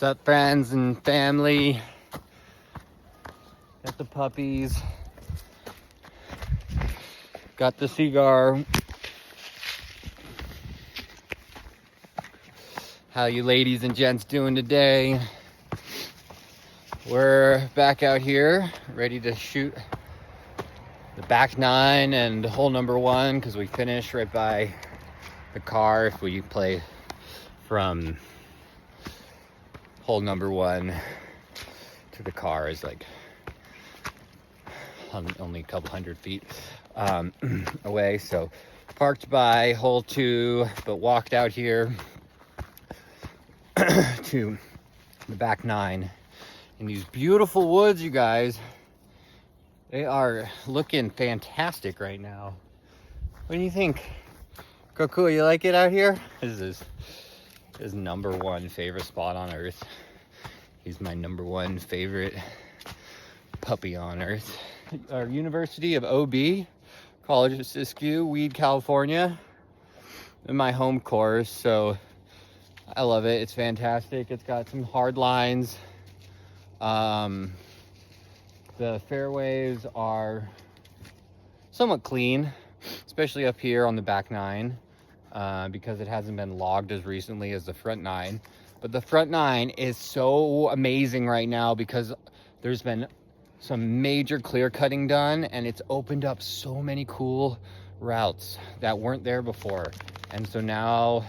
up, friends and family? Got the puppies. Got the cigar. How you ladies and gents doing today? We're back out here, ready to shoot the back nine and hole number one, because we finished right by the car. If we play from hole number one to the car is like only a couple hundred feet away. So parked by hole two, but walked out here to the back nine in these beautiful woods, you guys. They are looking fantastic right now. What do you think? Cool, you like it out here? This is his number one favorite spot on earth. He's my number one favorite puppy on earth. Our University of OB, College of Siskiyou, Weed, California, in my home course. So I love it. It's fantastic. It's got some hard lines. The fairways are somewhat clean, especially up here on the back nine, because it hasn't been logged as recently as the front nine. But the front nine is so amazing right now because there's been some major clear cutting done, and it's opened up so many cool routes that weren't there before. And so now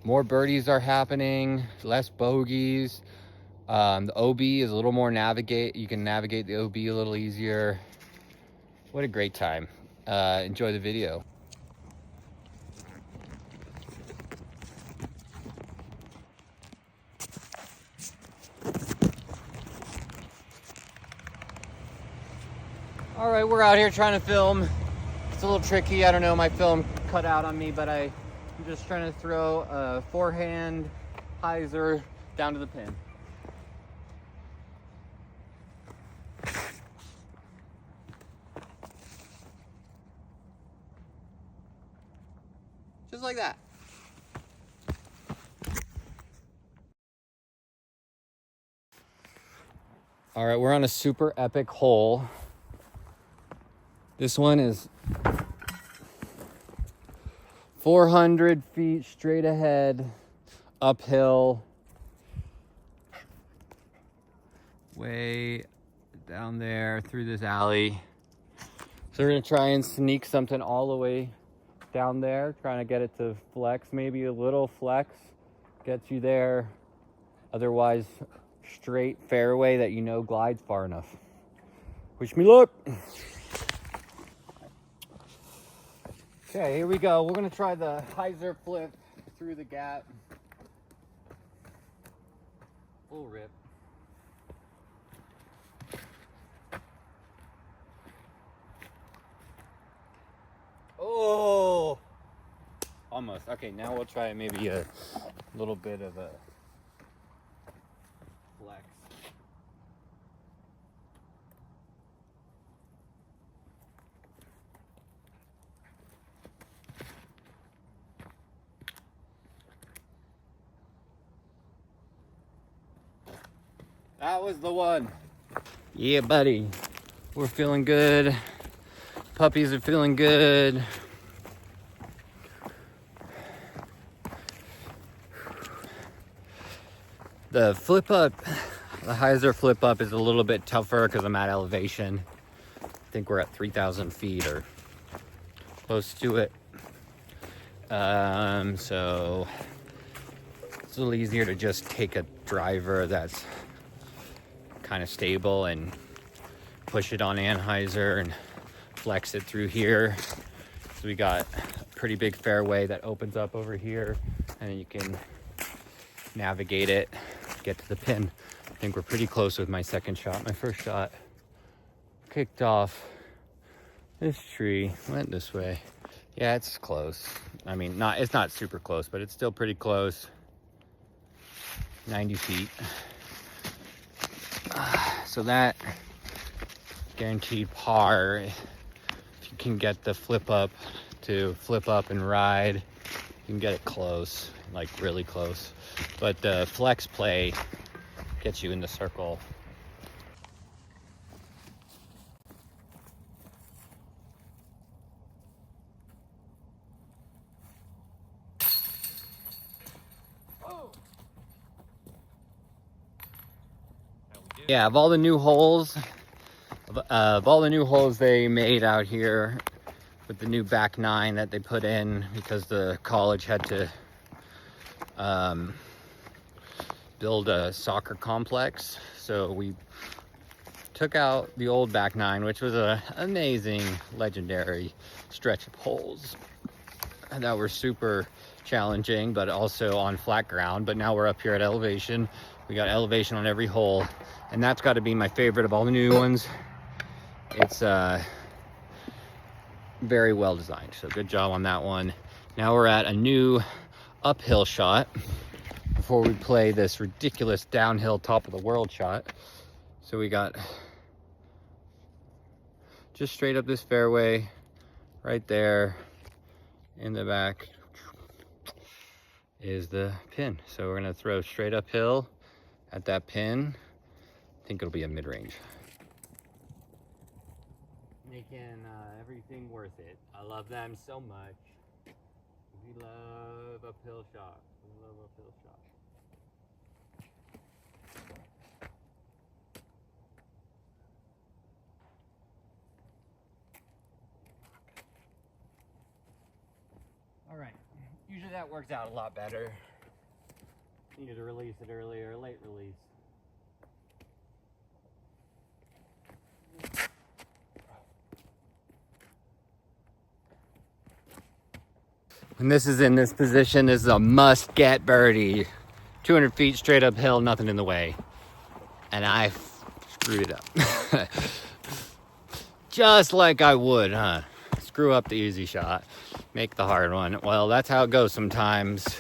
more birdies are happening, less bogeys. The OB is a little more you can navigate the OB a little easier. What a great time. Enjoy the video. All right, we're out here trying to film. It's a little tricky. I don't know, my film cut out on me, but I'm just trying to throw a forehand hyzer down to the pin. Just like that. All right, we're on a super epic hole. This one is 400 feet straight ahead, uphill, way down there through this alley. So we're gonna try and sneak something all the way down there, trying to get it to flex, maybe a little flex gets you there. Otherwise, straight fairway that you know glides far enough. Wish me luck. Okay, here we go. We're gonna try the hyzer flip through the gap. Full rip. Oh, almost. Okay, now we'll try maybe a little bit of a flex. That was the one. Yeah, buddy. We're feeling good. Puppies are feeling good. The flip up, the hyzer flip up is a little bit tougher because I'm at elevation. I think we're at 3,000 feet or close to it. So it's a little easier to just take a driver that's kind of stable and push it on anhyzer and flex it through here. So we got a pretty big fairway that opens up over here, and you can navigate it, get to the pin. I think we're pretty close with my second shot. My first shot kicked off this tree, went this way. Yeah, it's close. I mean, it's not super close, but it's still pretty close. 90 feet. So that guaranteed par. If you can get the flip up to flip up and ride, you can get it close, like really close. but the flex play gets you in the circle. Yeah, of all the new holes, they made out here with the new back nine that they put in because the college had to build a soccer complex. So we took out the old back nine, which was an amazing, legendary stretch of holes that were super challenging, but also on flat ground. But now we're up here at elevation. We got elevation on every hole, and that's got to be my favorite of all the new ones. It's very well designed, so good job on that one. Now we're at a new uphill shot before we play this ridiculous downhill top of the world shot. So we got just straight up this fairway right there. In the back is the pin, so we're gonna throw straight uphill at that pin. I think it'll be a mid-range. Making everything worth it. I love them so much. We love uphill shot. We love uphill shot. All right, usually that works out a lot better. Needed to release it earlier, late release. When this is in this position, this is a must get birdie. 200 feet straight uphill, nothing in the way. And I screwed it up. Just like I would, huh? Screw up the easy shot, make the hard one. Well, that's how it goes sometimes.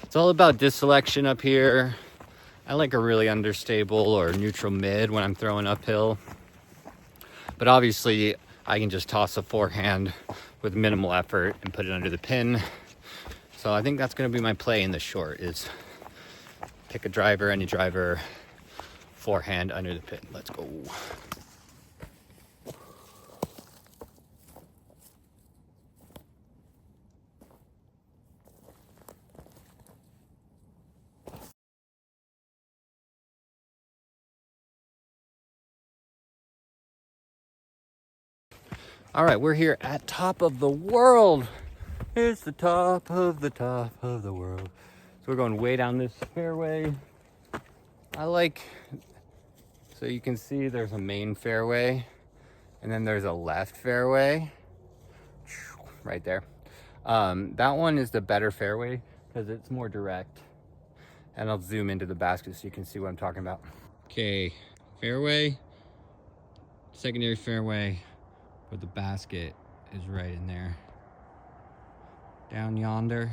It's all about disc selection up here. I like a really understable or neutral mid when I'm throwing uphill. But obviously, I can just toss a forehand with minimal effort and put it under the pin. So I think that's gonna be my play in the short, is pick a driver, any driver, forehand under the pin. Let's go. All right, we're here at top of the world. It's the top of the world. So we're going way down this fairway. So you can see there's a main fairway and then there's a left fairway right there. That one is the better fairway because it's more direct. And I'll zoom into the basket so you can see what I'm talking about. Okay, fairway, secondary fairway, but the basket is right in there. Down yonder.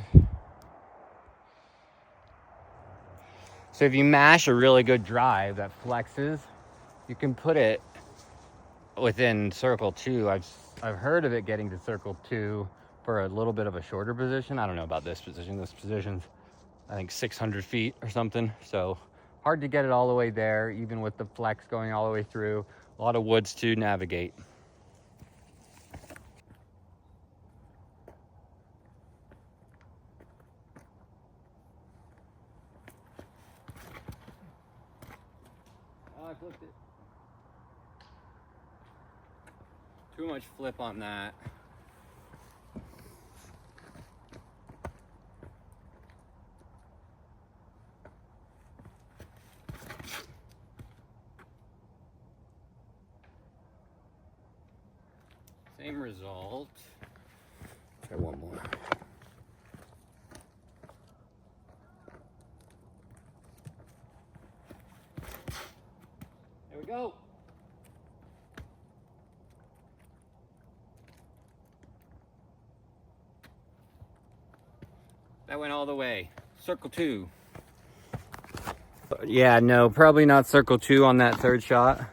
So if you mash a really good drive that flexes, you can put it within circle 2. I've heard of it getting to circle 2 for a little bit of a shorter position. I don't know about this position. This position's, I think, 600 feet or something. So hard to get it all the way there, even with the flex going all the way through. A lot of woods to navigate. Oh, I flipped it. Too much flip on that. Same result. Try one more. There we go. That went all the way. Circle 2. Yeah, no, probably not circle 2 on that third shot,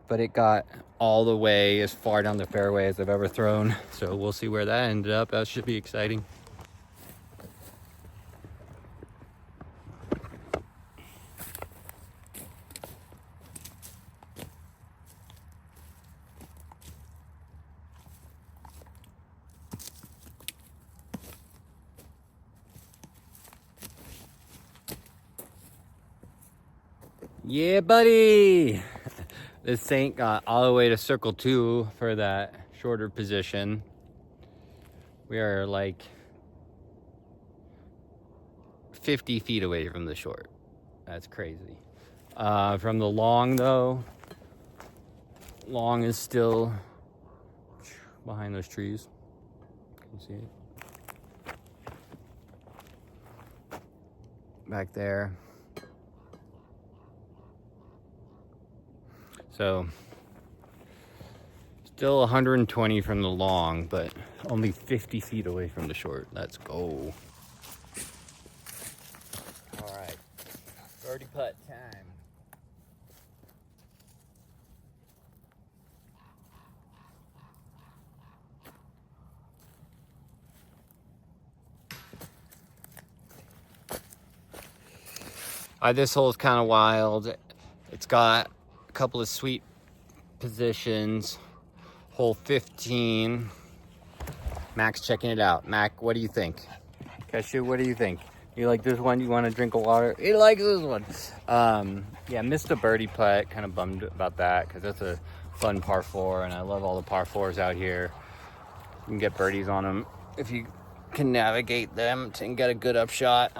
but it got all the way as far down the fairway as I've ever thrown. So we'll see where that ended up. That should be exciting. Yeah, buddy. This Saint got all the way to circle 2 for that shorter position. We are like 50 feet away from the short. That's crazy. From the long though, long is still behind those trees. Can you see it? Back there. So still 120 from the long, but only 50 feet away from the short. Let's go. All right, birdie putt time. This hole is kind of wild. It's got a couple of sweet positions. Hole 15. Mac's checking it out. Mac, what do you think? Cashew, what do you think? You like this one? You want a drink of water? He likes this one. Yeah, missed a birdie putt. Kind of bummed about that because that's a fun par 4, and I love all the par 4s out here. You can get birdies on them if you can navigate them and get a good upshot.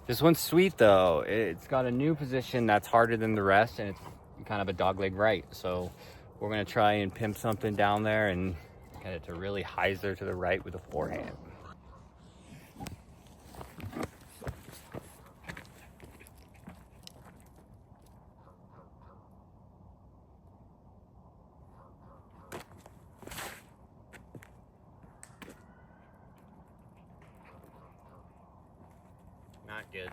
This one's sweet though. It's got a new position that's harder than the rest, and it's kind of a dogleg right. So we're gonna try and pimp something down there and get it to really hyzer to the right with a forehand. Not good.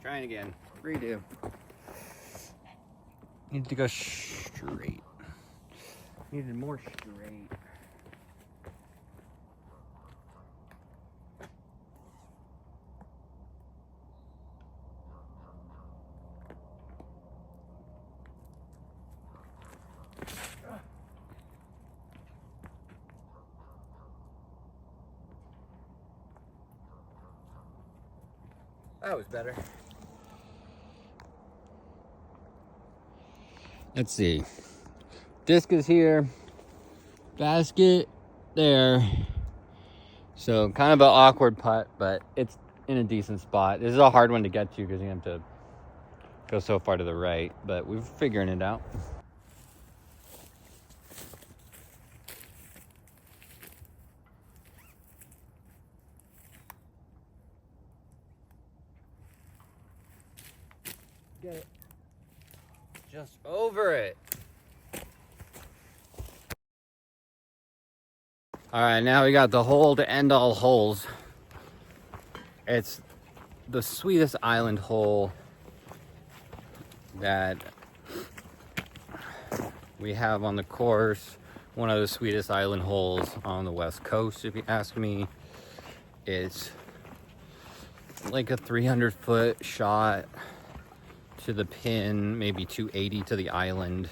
Trying again. Redo. Need to go straight. Needed more straight. That was better. Let's see. Disc is here. Basket there. So kind of an awkward putt, but it's in a decent spot. This is a hard one to get to because you have to go so far to the right, but we're figuring it out. Get it. Just over it. All right, now we got the hole to end all holes. It's the sweetest island hole that we have on the course. One of the sweetest island holes on the West Coast, if you ask me. It's like a 300-foot shot to the pin, maybe 280 to the island.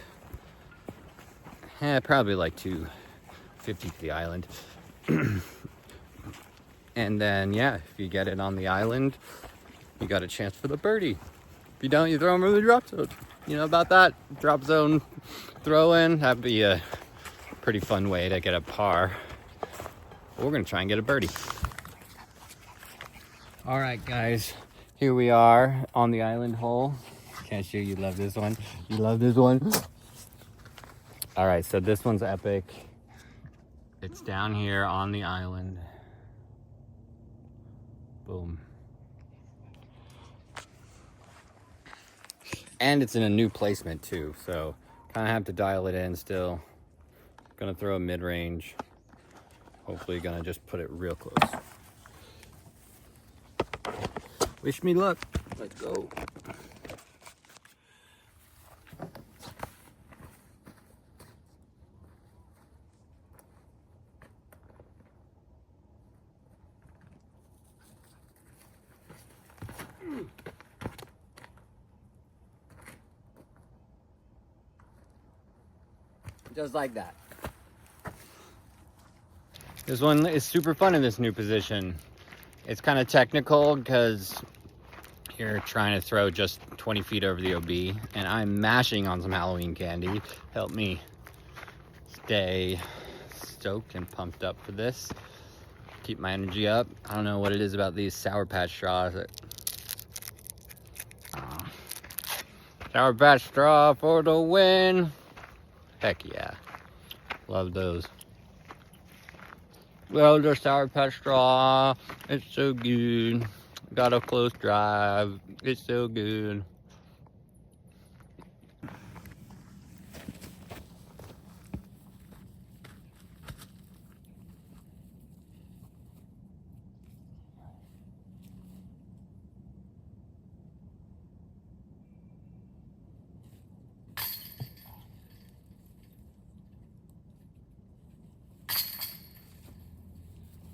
Probably like 250 to the island. And then, yeah, if you get it on the island, you got a chance for the birdie. If you don't, you throw them in the drop zone. You know about that? Drop zone throw in. That'd be a pretty fun way to get a par. We're gonna try and get a birdie. All right, guys, here we are on the island hole. Cashew, you love this one. You love this one. All right, so this one's epic. It's down here on the island. Boom. And it's in a new placement too, so kind of have to dial it in still. Gonna throw a mid-range. Hopefully gonna just put it real close. Wish me luck. Let's go. Just like that. This one is super fun in this new position. It's kind of technical because here trying to throw just 20 feet over the OB, and I'm mashing on some Halloween candy. Help me stay stoked and pumped up for this. Keep my energy up. I don't know what it is about these Sour Patch straws. Sour Patch straw for the win. Heck yeah. Love those. Well, the Sour Patch straw. It's so good. Got a close drive. It's so good.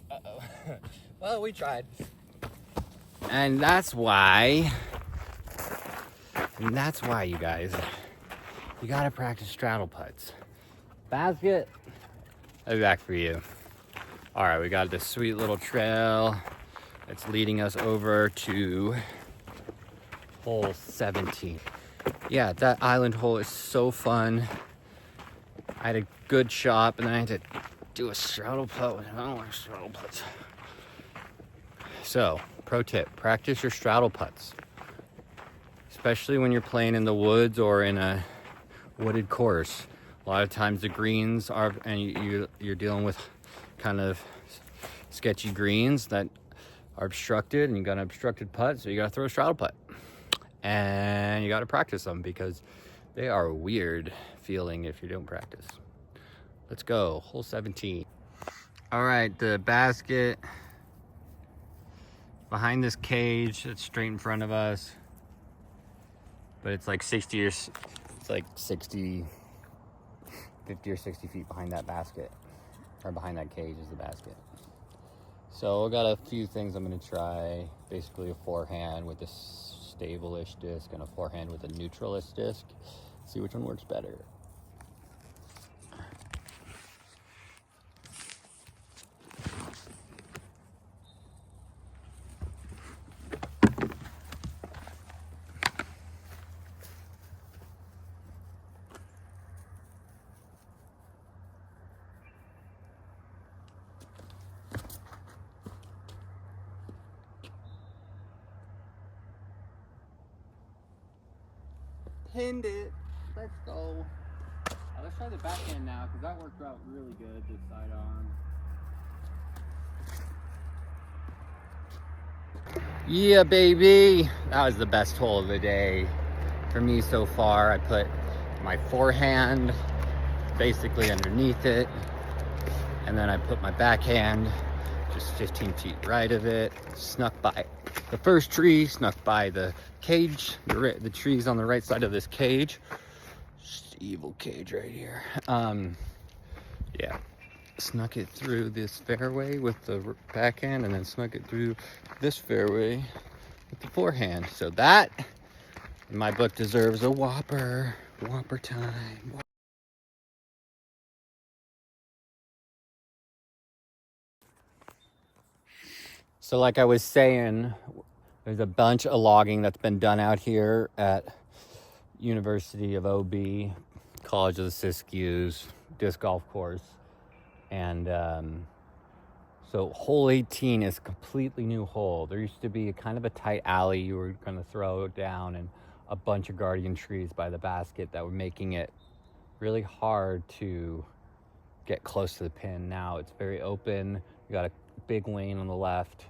Uh-oh. Well, we tried. And that's why, you guys, you gotta practice straddle putts. Basket, I'll be back for you. All right, we got this sweet little trail that's leading us over to hole 17. Yeah, that island hole is so fun. I had a good shot, but then I had to do a straddle putt. I don't like straddle putts. So, pro tip, practice your straddle putts. Especially when you're playing in the woods or in a wooded course. A lot of times the greens are, and you're dealing with kind of sketchy greens that are obstructed, and you got an obstructed putt, so you got to throw a straddle putt. And you got to practice them because they are weird feeling if you don't practice. Let's go, hole 17. All right, the basket behind this cage that's straight in front of us, but it's like 50 or 60 feet behind that basket, or behind that cage is the basket. So I got a few things I'm gonna try. Basically a forehand with a stable-ish disc and a forehand with a neutral-ish disc. See which one works better. Pinned it. Let's go. Let's try the backhand now because that worked out really good, this side arm. Yeah, baby. That was the best hole of the day for me so far. I put my forehand basically underneath it, and then I put my backhand just 15 feet right of it. Snuck by the first tree, snuck by the cage, the trees on the right side of this cage. Just evil cage right here. Yeah, snuck it through this fairway with the backhand, and then snuck it through this fairway with the forehand. So that, in my book, deserves a whopper. Whopper time. So like I was saying, there's a bunch of logging that's been done out here at University of OB, College of the Siskiyous, disc golf course. And so hole 18 is a completely new hole. There used to be a kind of a tight alley you were going to throw down, and a bunch of guardian trees by the basket that were making it really hard to get close to the pin. Now it's very open. You got a big lane on the left,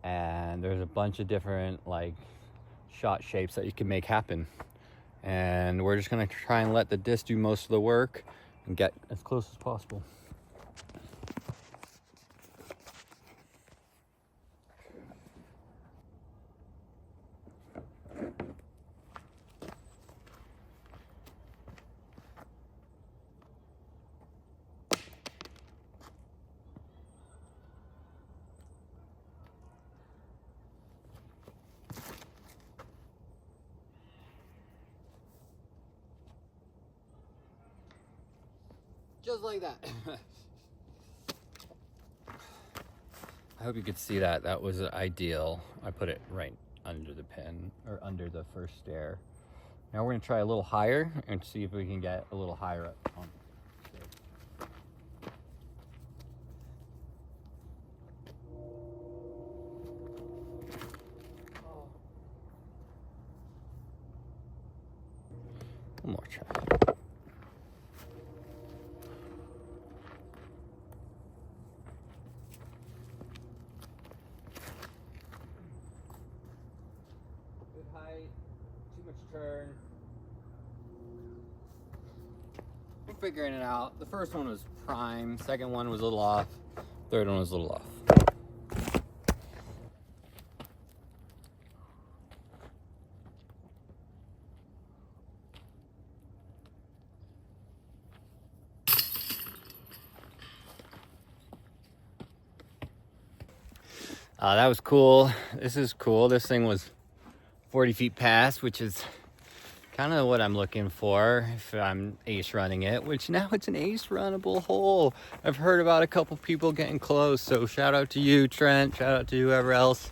and there's a bunch of different like shot shapes that you can make happen. And we're just gonna try and let the disc do most of the work and get as close as possible. Just like that. I hope you could see that. That was ideal. I put it right under the pin, or under the first stair. Now we're gonna try a little higher and see if we can get a little higher up on the stairs. One more try. Good height, too much turn. I'm figuring it out. The first one was prime, second one was a little off, third one was a little off. That was cool. This is cool. This thing was 40 feet past, which is kind of what I'm looking for if I'm ace running it, which now it's an ace runnable hole. I've heard about a couple people getting close, so shout out to you, Trent. Shout out to whoever else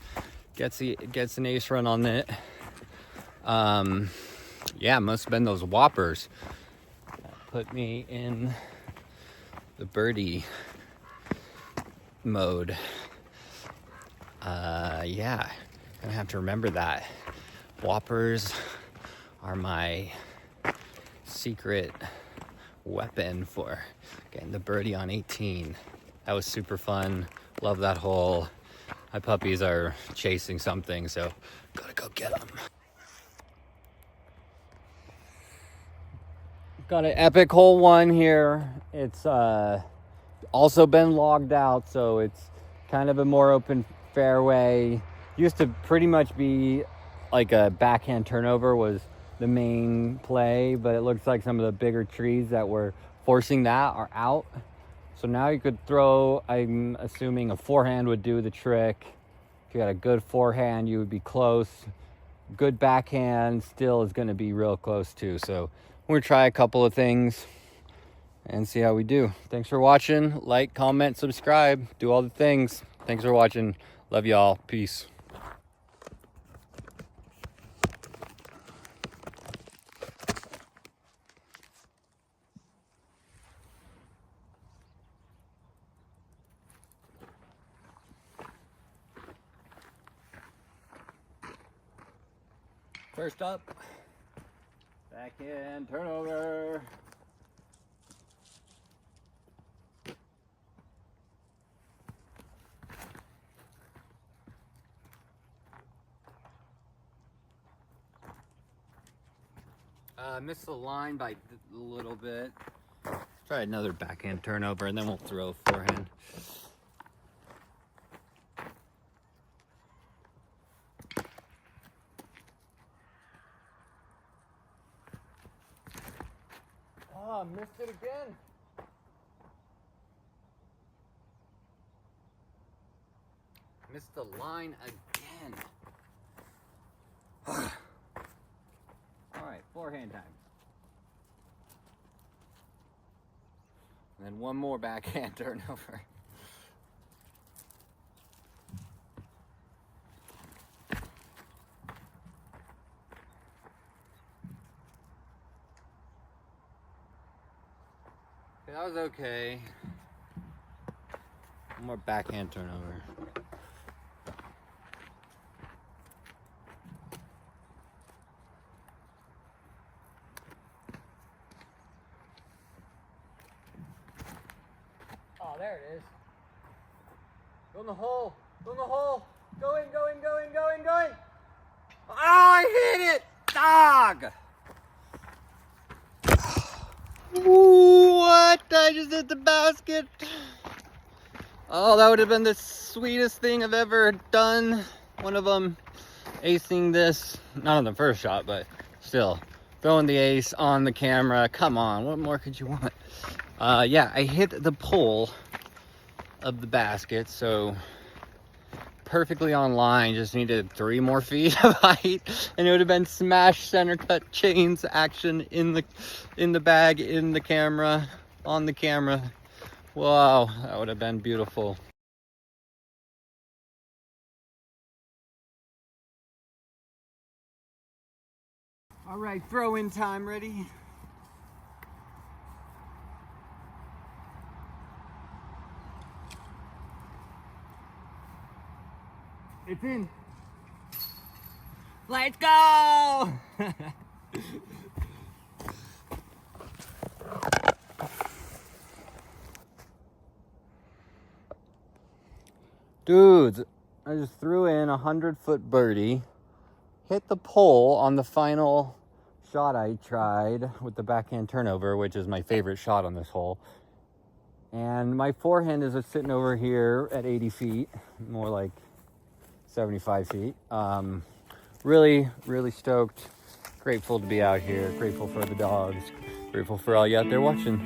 gets an ace run on it. Yeah, must have been those whoppers that put me in the birdie mode. Yeah, gonna have to remember that. Whoppers are my secret weapon for getting the birdie on 18. That was super fun. Love that hole. My puppies are chasing something, so gotta go get them. Got an epic hole 1 here. It's also been logged out, so it's kind of a more open fairway. Used to pretty much be like a backhand turnover was the main play, but it looks like some of the bigger trees that were forcing that are out. So now you could throw, I'm assuming a forehand would do the trick. If you got a good forehand, you would be close. Good backhand still is going to be real close too. So we're gonna try a couple of things and see how we do. Thanks for watching. Like, comment, subscribe, do all the things. Thanks for watching. Love y'all. Peace. First up, backhand turnover. Missed the line by a little bit. Try another backhand turnover and then we'll throw forehand. Oh, missed it again. Missed the line again. All right, forehand time. And then one more backhand turnover. Okay, that was okay. One more backhand turnover. Oh, there it is. Go in the hole. Go in the hole. Go in, go in, go in, go in, go in. Oh, I hit it. Dog. What? I just hit the basket. Oh, that would have been the sweetest thing I've ever done. One of them acing this. Not on the first shot, but still. Throwing the ace on the camera. Come on, what more could you want? Yeah, I hit the pole of the basket, so perfectly on line. Just needed 3 more feet of height, and it would have been smash center cut chains action in the bag, in the camera, on the camera. Wow, that would have been beautiful. All right, throw in time, ready? It's in. Let's go! Dudes, I just threw in a 100-foot birdie. Hit the pole on the final shot I tried with the backhand turnover, which is my favorite shot on this hole. And my forehand is just sitting over here at 80 feet, more like 75 feet. Really, really stoked. Grateful to be out here. Grateful for the dogs. Grateful for all you out there watching.